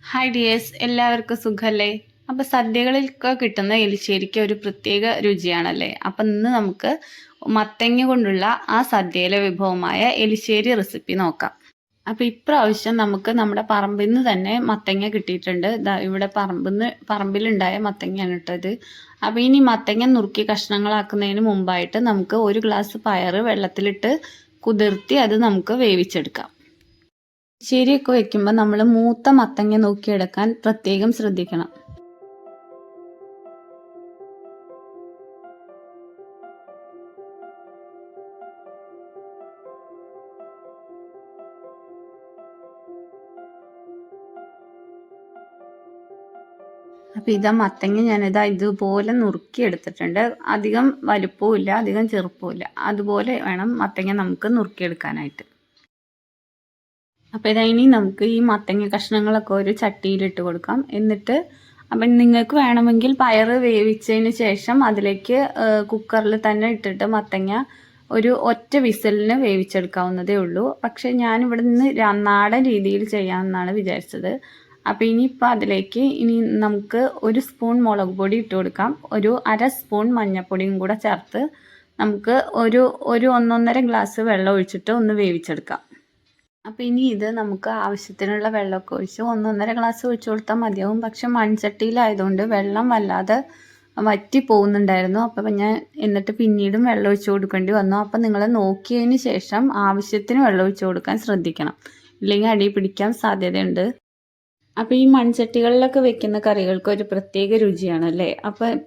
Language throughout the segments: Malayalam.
ഹായ് ഡിയേഴ്സ്, എല്ലാവർക്കും സുഖല്ലേ? അപ്പോൾ സദ്യകളിലൊക്കെ കിട്ടുന്ന എലിശ്ശേരിക്ക് ഒരു പ്രത്യേക രുചിയാണല്ലേ. അപ്പം ഇന്ന് നമുക്ക് മത്തങ്ങ കൊണ്ടുള്ള ആ സദ്യയിലെ വിഭവമായ എലിശ്ശേരി റെസിപ്പി നോക്കാം. അപ്പോൾ ഇപ്രാവശ്യം നമുക്ക് നമ്മുടെ പറമ്പിൽ നിന്ന് തന്നെ മത്തങ്ങ കിട്ടിയിട്ടുണ്ട്. ഇവിടെ പറമ്പിലുണ്ടായ മത്തങ്ങയാണ് ഇട്ടത്. അപ്പോൾ ഇനി മത്തങ്ങ നുറുക്കി കഷ്ണങ്ങളാക്കുന്നതിന് മുമ്പായിട്ട് നമുക്ക് ഒരു ഗ്ലാസ് പയറ് വെള്ളത്തിലിട്ട് കുതിർത്തി അത് നമുക്ക് വേവിച്ചെടുക്കാം. എലിശ്ശേരിയൊക്കെ വെക്കുമ്പോൾ നമ്മൾ മൂത്ത മത്തങ്ങ നോക്കിയെടുക്കാൻ പ്രത്യേകം ശ്രദ്ധിക്കണം. അപ്പോൾ ഇതാ മത്തങ്ങ ഞാനിതാ ഇതുപോലെ നുറുക്കി എടുത്തിട്ടുണ്ട്. അധികം വലുപ്പവും ഇല്ല, അധികം ചെറുപ്പവും ഇല്ല. അതുപോലെ വേണം മത്തങ്ങ നമുക്ക് നുറുക്കിയെടുക്കാനായിട്ട്. അപ്പോൾ ഇതാ ഇനി നമുക്ക് ഈ മത്തങ്ങ കഷ്ണങ്ങളൊക്കെ ഒരു ചട്ടിയിലിട്ട് കൊടുക്കാം. എന്നിട്ട് അപ്പം നിങ്ങൾക്ക് വേണമെങ്കിൽ പയറ് വേവിച്ചതിന് ശേഷം അതിലേക്ക് കുക്കറിൽ തന്നെ ഇട്ടിട്ട് മത്തങ്ങ ഒരു ഒറ്റ വിസലിന് വേവിച്ചെടുക്കാവുന്നതേ ഉള്ളൂ. പക്ഷേ ഞാനിവിടെ നിന്ന് നാടൻ രീതിയിൽ ചെയ്യാമെന്നാണ് വിചാരിച്ചത്. അപ്പോൾ ഇനിയിപ്പോൾ അതിലേക്ക് നമുക്ക് ഒരു സ്പൂൺ മുളക് പൊടി ഇട്ട് കൊടുക്കാം. ഒരു അര സ്പൂൺ മഞ്ഞൾപ്പൊടിയും കൂടെ ചേർത്ത് നമുക്ക് ഒരു 1.5 ഗ്ലാസ് വെള്ളം ഒഴിച്ചിട്ട് ഒന്ന് വേവിച്ചെടുക്കാം. അപ്പോൾ ഇനി ഇത് നമുക്ക് ആവശ്യത്തിനുള്ള വെള്ളമൊക്കെ ഒഴിച്ച് 1.5 ഗ്ലാസ് ഒഴിച്ചു കൊടുത്താൽ മതിയാവും. പക്ഷെ മൺചട്ടിയിലായതുകൊണ്ട് വെള്ളം വല്ലാതെ വറ്റി പോകുന്നുണ്ടായിരുന്നു. അപ്പോൾ ഞാൻ എന്നിട്ട് പിന്നീടും വെള്ളം ഒഴിച്ചു കൊടുക്കേണ്ടി വന്നു. അപ്പോൾ നിങ്ങൾ നോക്കിയതിന് ശേഷം ആവശ്യത്തിന് വെള്ളം ഒഴിച്ചു കൊടുക്കാൻ ശ്രദ്ധിക്കണം, ഇല്ലെങ്കിൽ അടി പിടിക്കാൻ സാധ്യതയുണ്ട്. അപ്പോൾ ഈ മൺചട്ടികളിലൊക്കെ വെക്കുന്ന കറികൾക്ക് ഒരു പ്രത്യേക രുചിയാണല്ലേ.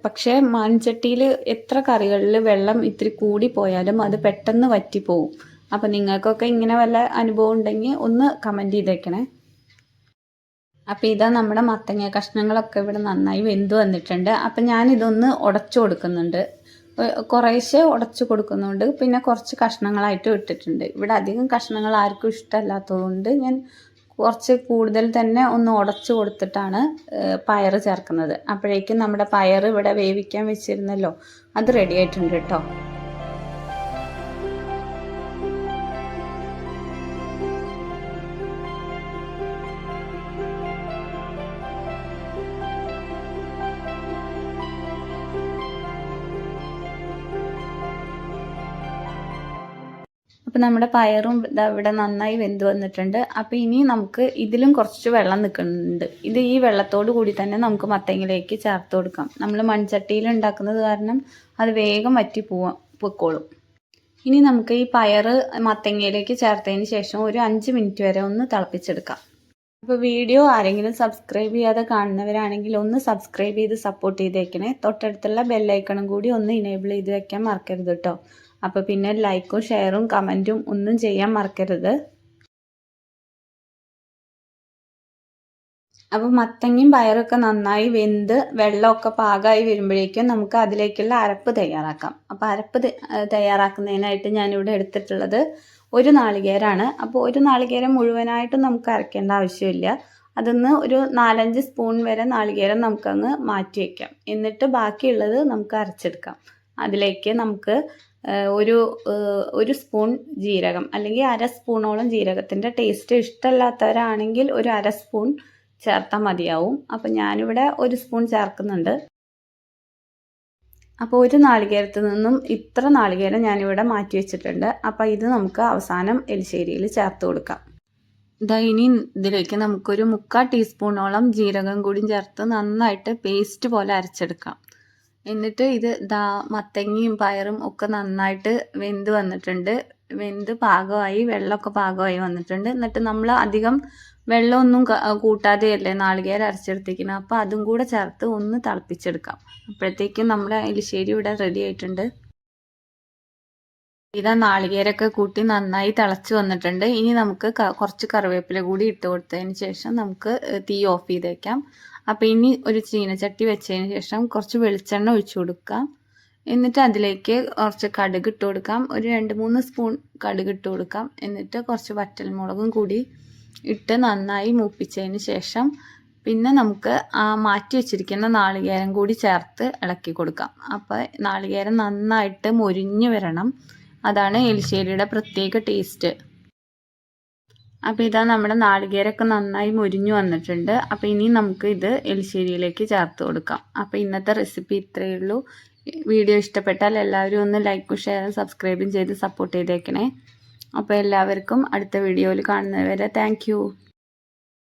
പക്ഷേ മൺചട്ടിയിൽ എത്ര കറികളിൽ വെള്ളം ഇത്തിരി കൂടി പോയാലും അത് പെട്ടെന്ന് വറ്റിപ്പോവും. അപ്പം നിങ്ങൾക്കൊക്കെ ഇങ്ങനെ വല്ല അനുഭവം ഉണ്ടെങ്കിൽ ഒന്ന് കമൻറ്റ് ചെയ്തേക്കണേ. അപ്പോൾ ഇതാ നമ്മുടെ മത്തങ്ങ കഷ്ണങ്ങളൊക്കെ ഇവിടെ നന്നായി വെന്ത് വന്നിട്ടുണ്ട്. അപ്പം ഞാനിതൊന്ന് ഉടച്ചു കൊടുക്കുന്നുണ്ട്. കുറേശ്ശെ ഉടച്ചു കൊടുക്കുന്നുണ്ട്, പിന്നെ കുറച്ച് കഷ്ണങ്ങളായിട്ട് ഇട്ടിട്ടുണ്ട്. ഇവിടെ അധികം കഷ്ണങ്ങൾ ആർക്കും ഇഷ്ടമല്ലാത്തതുകൊണ്ട് ഞാൻ കുറച്ച് കൂടുതൽ തന്നെ ഒന്ന് ഉടച്ചു കൊടുത്തിട്ടാണ് പയറ് ചേർക്കുന്നത്. അപ്പോഴേക്കും നമ്മുടെ പയറ് ഇവിടെ വേവിക്കാൻ വെച്ചിരുന്നല്ലോ, അത് റെഡി ആയിട്ടുണ്ട് കേട്ടോ. അപ്പോൾ നമ്മുടെ പയറും ഇവിടെ നന്നായി വെന്ത് വന്നിട്ടുണ്ട്. അപ്പോൾ ഇനി നമുക്ക് ഇതിലും കുറച്ച് വെള്ളം നിൽക്കുന്നുണ്ട്. ഈ വെള്ളത്തോട് കൂടി തന്നെ നമുക്ക് മത്തങ്ങയിലേക്ക് ചേർത്ത് കൊടുക്കാം. നമ്മൾ മൺചട്ടിയിൽ ഉണ്ടാക്കുന്നത് കാരണം അത് വേഗം വറ്റി പൊക്കോളും. ഇനി നമുക്ക് ഈ പയറ് മത്തങ്ങയിലേക്ക് ചേർത്തതിന് ശേഷം ഒരു 5 മിനിറ്റ് വരെ ഒന്ന് തിളപ്പിച്ചെടുക്കാം. അപ്പോൾ വീഡിയോ ആരെങ്കിലും സബ്സ്ക്രൈബ് ചെയ്യാതെ കാണുന്നവരാണെങ്കിൽ ഒന്ന് സബ്സ്ക്രൈബ് ചെയ്ത് സപ്പോർട്ട് ചെയ്തേക്കണേ. തൊട്ടടുത്തുള്ള ബെല്ലൈക്കണും കൂടി ഒന്ന് ഇനേബിൾ ചെയ്ത് വെക്കാൻ മറക്കരുത് കേട്ടോ. അപ്പോൾ പിന്നെ ലൈക്കും ഷെയറും കമൻറ്റും ഒന്നും ചെയ്യാൻ മറക്കരുത്. അപ്പോൾ മത്തങ്ങയും പയറൊക്കെ നന്നായി വെന്ത് വെള്ളമൊക്കെ പാകമായി വരുമ്പോഴേക്കും നമുക്ക് അതിലേക്കുള്ള അരപ്പ് തയ്യാറാക്കാം. അപ്പോൾ അരപ്പ് തയ്യാറാക്കുന്നതിനായിട്ട് ഞാനിവിടെ എടുത്തിട്ടുള്ളത് ഒരു നാളികേരമാണ്. അപ്പോൾ ഒരു നാളികേരം മുഴുവനായിട്ടും നമുക്ക് അരയ്ക്കേണ്ട ആവശ്യമില്ല. അതൊന്ന് ഒരു 4-5 സ്പൂൺ വരെ നാളികേരം നമുക്കങ്ങ് മാറ്റി വയ്ക്കാം. എന്നിട്ട് ബാക്കിയുള്ളത് നമുക്ക് അരച്ചെടുക്കാം. അതിലേക്ക് നമുക്ക് ഒരു സ്പൂൺ ജീരകം, അല്ലെങ്കിൽ അര സ്പൂണോളം ജീരകത്തിൻ്റെ ടേസ്റ്റ് ഇഷ്ടമല്ലാത്തവരാണെങ്കിൽ ഒരു അര സ്പൂൺ ചേർത്താൽ മതിയാവും. അപ്പം ഞാനിവിടെ 1 സ്പൂൺ ചേർക്കുന്നുണ്ട്. അപ്പോൾ ഒരു നാളികേരത്തിൽ നിന്നും ഇത്ര നാളികേരം ഞാനിവിടെ മാറ്റി വെച്ചിട്ടുണ്ട്. അപ്പോൾ ഇത് നമുക്ക് അവസാനം എലിശ്ശേരിയിൽ ചേർത്ത് കൊടുക്കാം. ഇനി ഇതിലേക്ക് നമുക്കൊരു 3/4 ടീസ്പൂണോളം ജീരകം കൂടി ചേർത്ത് നന്നായിട്ട് പേസ്റ്റ് പോലെ അരച്ചെടുക്കാം. എന്നിട്ട് മത്തങ്ങയും പയറും ഒക്കെ നന്നായിട്ട് വെന്ത് വന്നിട്ടുണ്ട്. വെന്ത് പാകമായി, വെള്ളമൊക്കെ പാകമായി വന്നിട്ടുണ്ട്. എന്നിട്ട് നമ്മൾ അധികം വെള്ളമൊന്നും കൂട്ടാതെയല്ലേ നാളികേരം അരച്ചെടുത്തിരിക്കുന്നത്. അപ്പോൾ അതും കൂടെ ചേർത്ത് ഒന്ന് തിളപ്പിച്ചെടുക്കാം. അപ്പോഴത്തേക്കും നമ്മുടെ എലിശ്ശേരി ഇവിടെ റെഡി ആയിട്ടുണ്ട്. നാളികേരമൊക്കെ കൂട്ടി നന്നായി തിളച്ച് വന്നിട്ടുണ്ട്. ഇനി നമുക്ക് കുറച്ച് കറിവേപ്പില കൂടി ഇട്ട് കൊടുത്തതിന് ശേഷം നമുക്ക് തീ ഓഫ് ചെയ്തേക്കാം. അപ്പോൾ ഇനി ഒരു ചീനച്ചട്ടി വെച്ചതിന് ശേഷം കുറച്ച് വെളിച്ചെണ്ണ ഒഴിച്ചു കൊടുക്കാം. എന്നിട്ട് അതിലേക്ക് കുറച്ച് കടുക് ഇട്ട് കൊടുക്കാം. ഒരു 2-3 സ്പൂൺ കടുക് ഇട്ട് കൊടുക്കാം. എന്നിട്ട് കുറച്ച് വറ്റൽമുളകും കൂടി ഇട്ട് നന്നായി മൂപ്പിച്ചതിന് ശേഷം പിന്നെ നമുക്ക് മാറ്റി വെച്ചിരിക്കുന്ന നാളികേരം കൂടി ചേർത്ത് ഇളക്കി കൊടുക്കാം. അപ്പോൾ നാളികേരം നന്നായിട്ട് മൊരിഞ്ഞ് വരണം. അതാണ് എലിശ്ശേരിയുടെ പ്രത്യേക ടേസ്റ്റ്. അപ്പോൾ ഇതാ നമ്മുടെ നാളികേരമൊക്കെ നന്നായി മുരിഞ്ഞു വന്നിട്ടുണ്ട്. അപ്പോൾ ഇനി നമുക്ക് ഇത് എലിശ്ശേരിയിലേക്ക് ചേർത്ത് കൊടുക്കാം. അപ്പോൾ ഇന്നത്തെ റെസിപ്പി ഇത്രയേ ഉള്ളൂ. വീഡിയോ ഇഷ്ടപ്പെട്ടാൽ എല്ലാവരും ഒന്ന് ലൈക്കും ഷെയറും സബ്സ്ക്രൈബും ചെയ്ത് സപ്പോർട്ട് ചെയ്തേക്കണേ. അപ്പോൾ എല്ലാവർക്കും അടുത്ത വീഡിയോയിൽ കാണുന്നവരെ താങ്ക് യു.